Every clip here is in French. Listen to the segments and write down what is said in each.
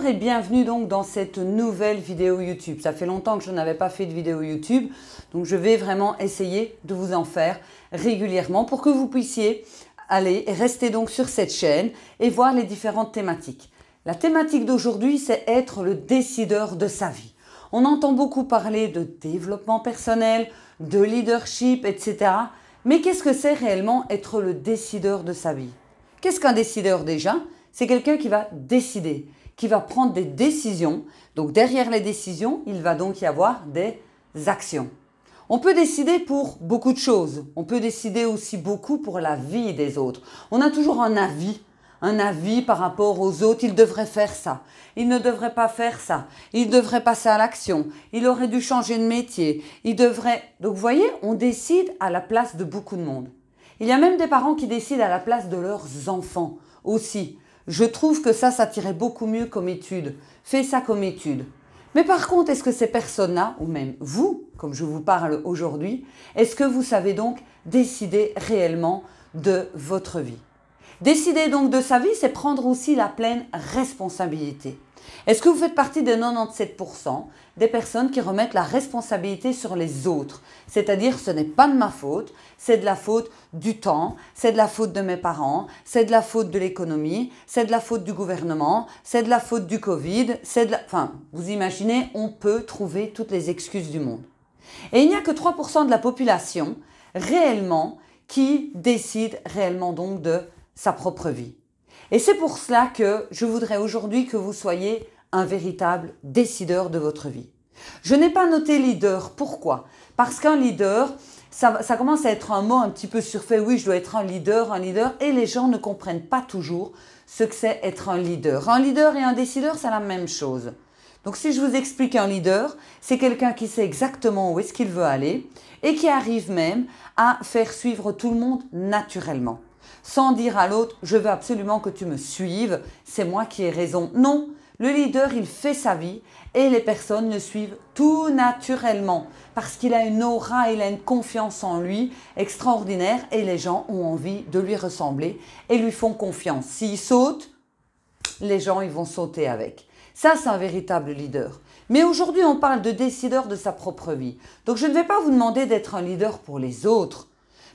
Bonjour et bienvenue donc dans cette nouvelle vidéo YouTube. Ça fait longtemps que je n'avais pas fait de vidéo YouTube, donc je vais vraiment essayer de vous en faire régulièrement pour que vous puissiez aller et rester donc sur cette chaîne et voir les différentes thématiques. La thématique d'aujourd'hui, c'est être le décideur de sa vie. On entend beaucoup parler de développement personnel, de leadership, etc. Mais qu'est-ce que c'est réellement être le décideur de sa vie? Qu'est-ce qu'un décideur déjà? C'est quelqu'un qui va décider, qui va prendre des décisions. Donc derrière les décisions, il va donc y avoir des actions. On peut décider pour beaucoup de choses. On peut décider aussi beaucoup pour la vie des autres. On a toujours un avis par rapport aux autres. Il devrait faire ça, il ne devrait pas faire ça, il devrait passer à l'action, il aurait dû changer de métier, il devrait... Donc vous voyez, on décide à la place de beaucoup de monde. Il y a même des parents qui décident à la place de leurs enfants aussi. Je trouve que ça tirait beaucoup mieux comme étude. Fais ça comme étude. Mais par contre, est-ce que ces personnes-là, ou même vous, comme je vous parle aujourd'hui, est-ce que vous savez donc décider réellement de votre vie? Décider donc de sa vie, c'est prendre aussi la pleine responsabilité. Est-ce que vous faites partie des 97% des personnes qui remettent la responsabilité sur les autres? C'est-à-dire, ce n'est pas de ma faute, c'est de la faute du temps, c'est de la faute de mes parents, c'est de la faute de l'économie, c'est de la faute du gouvernement, c'est de la faute du Covid, Enfin, vous imaginez, on peut trouver toutes les excuses du monde. Et il n'y a que 3% de la population réellement qui décide réellement donc de sa propre vie. Et c'est pour cela que je voudrais aujourd'hui que vous soyez un véritable décideur de votre vie. Je n'ai pas noté leader. Pourquoi? Parce qu'un leader, ça commence à être un mot un petit peu surfait. Oui, je dois être un leader, et les gens ne comprennent pas toujours ce que c'est être un leader. Un leader et un décideur, c'est la même chose. Donc si je vous explique un leader, c'est quelqu'un qui sait exactement où est-ce qu'il veut aller et qui arrive même à faire suivre tout le monde naturellement. Sans dire à l'autre, je veux absolument que tu me suives, c'est moi qui ai raison. Non, le leader, il fait sa vie et les personnes le suivent tout naturellement parce qu'il a une aura, il a une confiance en lui extraordinaire et les gens ont envie de lui ressembler et lui font confiance. S'il saute, les gens ils vont sauter avec. Ça, c'est un véritable leader. Mais aujourd'hui, on parle de décideur de sa propre vie. Donc, je ne vais pas vous demander d'être un leader pour les autres.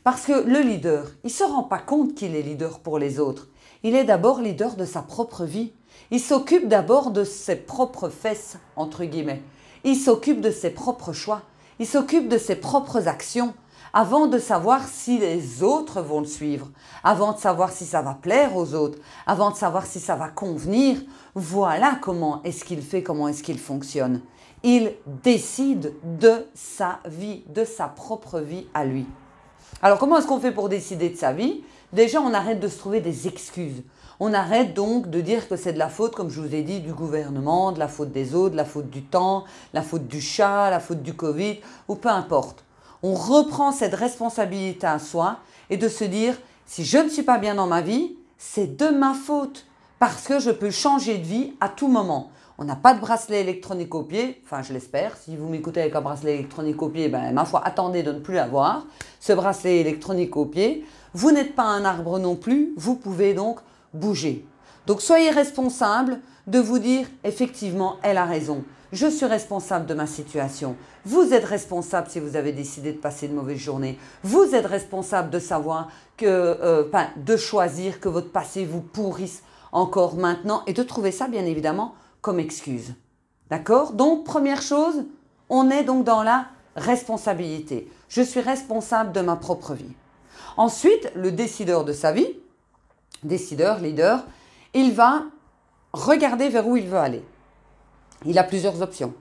Parce que le leader, il ne se rend pas compte qu'il est leader pour les autres. Il est d'abord leader de sa propre vie. Il s'occupe d'abord de ses propres fesses, entre guillemets. Il s'occupe de ses propres choix. Il s'occupe de ses propres actions avant de savoir si les autres vont le suivre, avant de savoir si ça va plaire aux autres, avant de savoir si ça va convenir. Voilà comment est-ce qu'il fait, comment est-ce qu'il fonctionne. Il décide de sa vie, de sa propre vie à lui. Alors, comment est-ce qu'on fait pour décider de sa vie? Déjà, on arrête de se trouver des excuses. On arrête donc de dire que c'est de la faute, comme je vous ai dit, du gouvernement, de la faute des autres, de la faute du temps, la faute du chat, la faute du Covid, ou peu importe. On reprend cette responsabilité à soi et de se dire, si je ne suis pas bien dans ma vie, c'est de ma faute, parce que je peux changer de vie à tout moment. On n'a pas de bracelet électronique au pied, enfin je l'espère, si vous m'écoutez avec un bracelet électronique au pied, ben ma foi, attendez de ne plus l'avoir, ce bracelet électronique au pied. Vous n'êtes pas un arbre non plus, vous pouvez donc bouger. Donc soyez responsable de vous dire, effectivement, elle a raison, je suis responsable de ma situation. Vous êtes responsable si vous avez décidé de passer une mauvaise journée. Vous êtes responsable de savoir que, de choisir que votre passé vous pourrisse encore maintenant et de trouver ça, bien évidemment, comme excuse. D'accord? Donc, première chose, on est donc dans la responsabilité. Je suis responsable de ma propre vie. Ensuite, le décideur de sa vie, décideur, leader, il va regarder vers où il veut aller. Il a plusieurs options.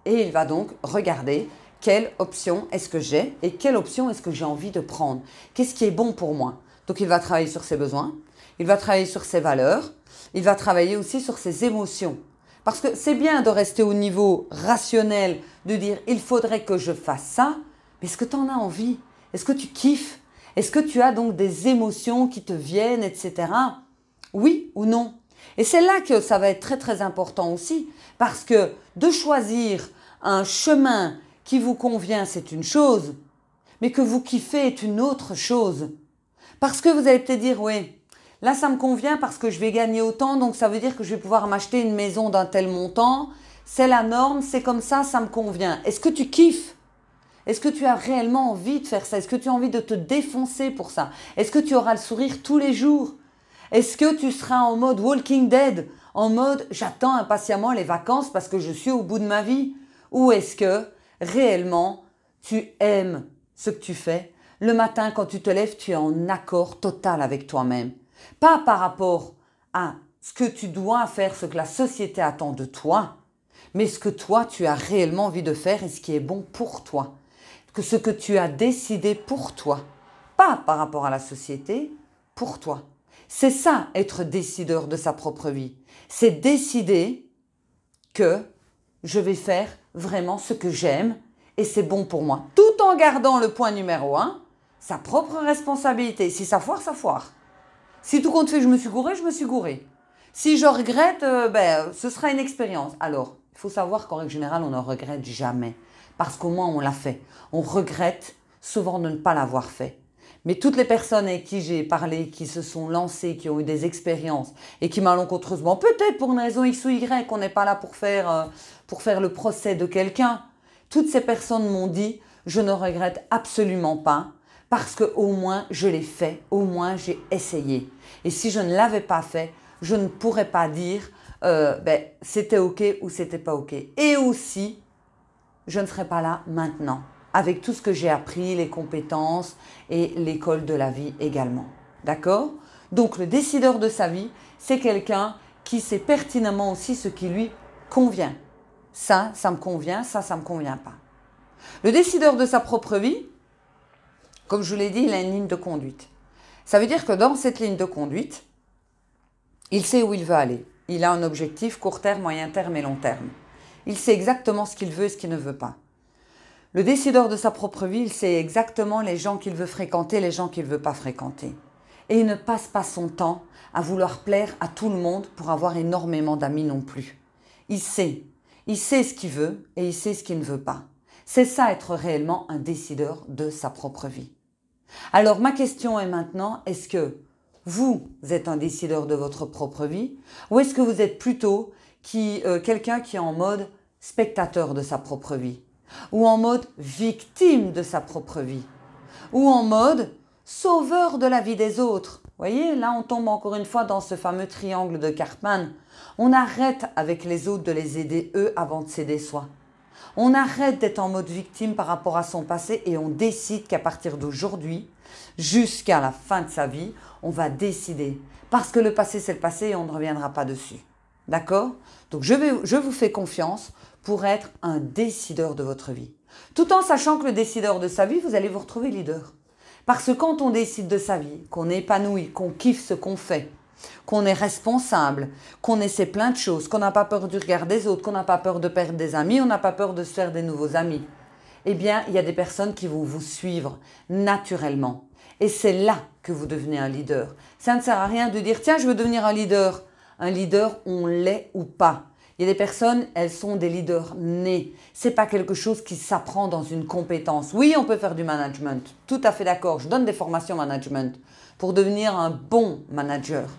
Et il va donc regarder quelle option est-ce que j'ai et quelle option est-ce que j'ai envie de prendre. Qu'est-ce qui est bon pour moi? Donc, il va travailler sur ses besoins, il va travailler sur ses valeurs, il va travailler aussi sur ses émotions. Parce que c'est bien de rester au niveau rationnel, de dire « il faudrait que je fasse ça », mais est-ce que tu en as envie? Est-ce que tu kiffes? Est-ce que tu as donc des émotions qui te viennent, etc. Oui ou non? Et c'est là que ça va être très très important aussi, parce que de choisir un chemin qui vous convient, c'est une chose, mais que vous kiffez est une autre chose. Parce que vous allez peut-être dire « oui, là ça me convient parce que je vais gagner autant, donc ça veut dire que je vais pouvoir m'acheter une maison d'un tel montant. C'est la norme, c'est comme ça me convient. Est-ce que tu kiffes? Est-ce que tu as réellement envie de faire ça? Est-ce que tu as envie de te défoncer pour ça? Est-ce que tu auras le sourire tous les jours? Est-ce que tu seras en mode Walking Dead? En mode j'attends impatiemment les vacances parce que je suis au bout de ma vie? Ou est-ce que réellement tu aimes ce que tu fais? Le matin quand tu te lèves, tu es en accord total avec toi-même. Pas par rapport à ce que tu dois faire, ce que la société attend de toi, mais ce que toi tu as réellement envie de faire et ce qui est bon pour toi. Que ce que tu as décidé pour toi. Pas par rapport à la société, pour toi. C'est ça, être décideur de sa propre vie. C'est décider que je vais faire vraiment ce que j'aime et c'est bon pour moi. Tout en gardant le point numéro 1, sa propre responsabilité. Si ça foire, ça foire. Si tout compte fait, je me suis gouré, je me suis gouré. Si je regrette, ce sera une expérience. Alors, il faut savoir qu'en règle générale, on ne regrette jamais. Parce qu'au moins, on l'a fait. On regrette souvent de ne pas l'avoir fait. Mais toutes les personnes avec qui j'ai parlé, qui se sont lancées, qui ont eu des expériences et qui malencontreusement, peut-être pour une raison X ou Y, on n'est pas là pour faire le procès de quelqu'un, toutes ces personnes m'ont dit « je ne regrette absolument pas parce qu'au moins je l'ai fait, au moins j'ai essayé. Et si je ne l'avais pas fait, je ne pourrais pas dire c'était ok ou c'était pas ok. Et aussi, je ne serais pas là maintenant. » avec tout ce que j'ai appris, les compétences et l'école de la vie également. D'accord? Donc le décideur de sa vie, c'est quelqu'un qui sait pertinemment aussi ce qui lui convient. Ça me convient, ça me convient pas. Le décideur de sa propre vie, comme je vous l'ai dit, il a une ligne de conduite. Ça veut dire que dans cette ligne de conduite, il sait où il veut aller. Il a un objectif court terme, moyen terme et long terme. Il sait exactement ce qu'il veut et ce qu'il ne veut pas. Le décideur de sa propre vie, il sait exactement les gens qu'il veut fréquenter, les gens qu'il ne veut pas fréquenter. Et il ne passe pas son temps à vouloir plaire à tout le monde pour avoir énormément d'amis non plus. Il sait ce qu'il veut et il sait ce qu'il ne veut pas. C'est ça être réellement un décideur de sa propre vie. Alors ma question est maintenant, est-ce que vous êtes un décideur de votre propre vie ou est-ce que vous êtes plutôt quelqu'un qui est en mode spectateur de sa propre vie? Ou en mode victime de sa propre vie, ou en mode sauveur de la vie des autres. Vous voyez, là on tombe encore une fois dans ce fameux triangle de Karpman. On arrête avec les autres de les aider eux avant de s'aider soi. On arrête d'être en mode victime par rapport à son passé et on décide qu'à partir d'aujourd'hui, jusqu'à la fin de sa vie, on va décider. Parce que le passé c'est le passé et on ne reviendra pas dessus. D'accord? Donc je vous fais confiance pour être un décideur de votre vie. Tout en sachant que le décideur de sa vie, vous allez vous retrouver leader. Parce que quand on décide de sa vie, qu'on est épanoui, qu'on kiffe ce qu'on fait, qu'on est responsable, qu'on essaie plein de choses, qu'on n'a pas peur du regard des autres, qu'on n'a pas peur de perdre des amis, on n'a pas peur de se faire des nouveaux amis, eh bien, il y a des personnes qui vont vous suivre naturellement. Et c'est là que vous devenez un leader. Ça ne sert à rien de dire « Tiens, je veux devenir un leader ». Un leader, on l'est ou pas. Il y a des personnes, elles sont des leaders nés. Ce n'est pas quelque chose qui s'apprend dans une compétence. Oui, on peut faire du management. Tout à fait d'accord. Je donne des formations management pour devenir un bon manager.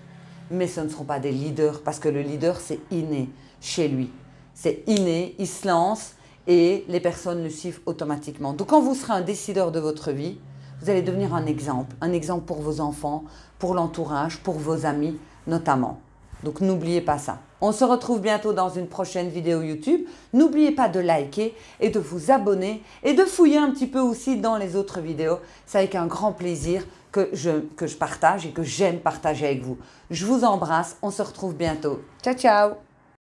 Mais ce ne seront pas des leaders parce que le leader, c'est inné chez lui. C'est inné, il se lance et les personnes le suivent automatiquement. Donc quand vous serez un décideur de votre vie, vous allez devenir un exemple pour vos enfants, pour l'entourage, pour vos amis notamment. Donc n'oubliez pas ça. On se retrouve bientôt dans une prochaine vidéo YouTube. N'oubliez pas de liker et de vous abonner et de fouiller un petit peu aussi dans les autres vidéos. C'est avec un grand plaisir que je partage et que j'aime partager avec vous. Je vous embrasse. On se retrouve bientôt. Ciao, ciao!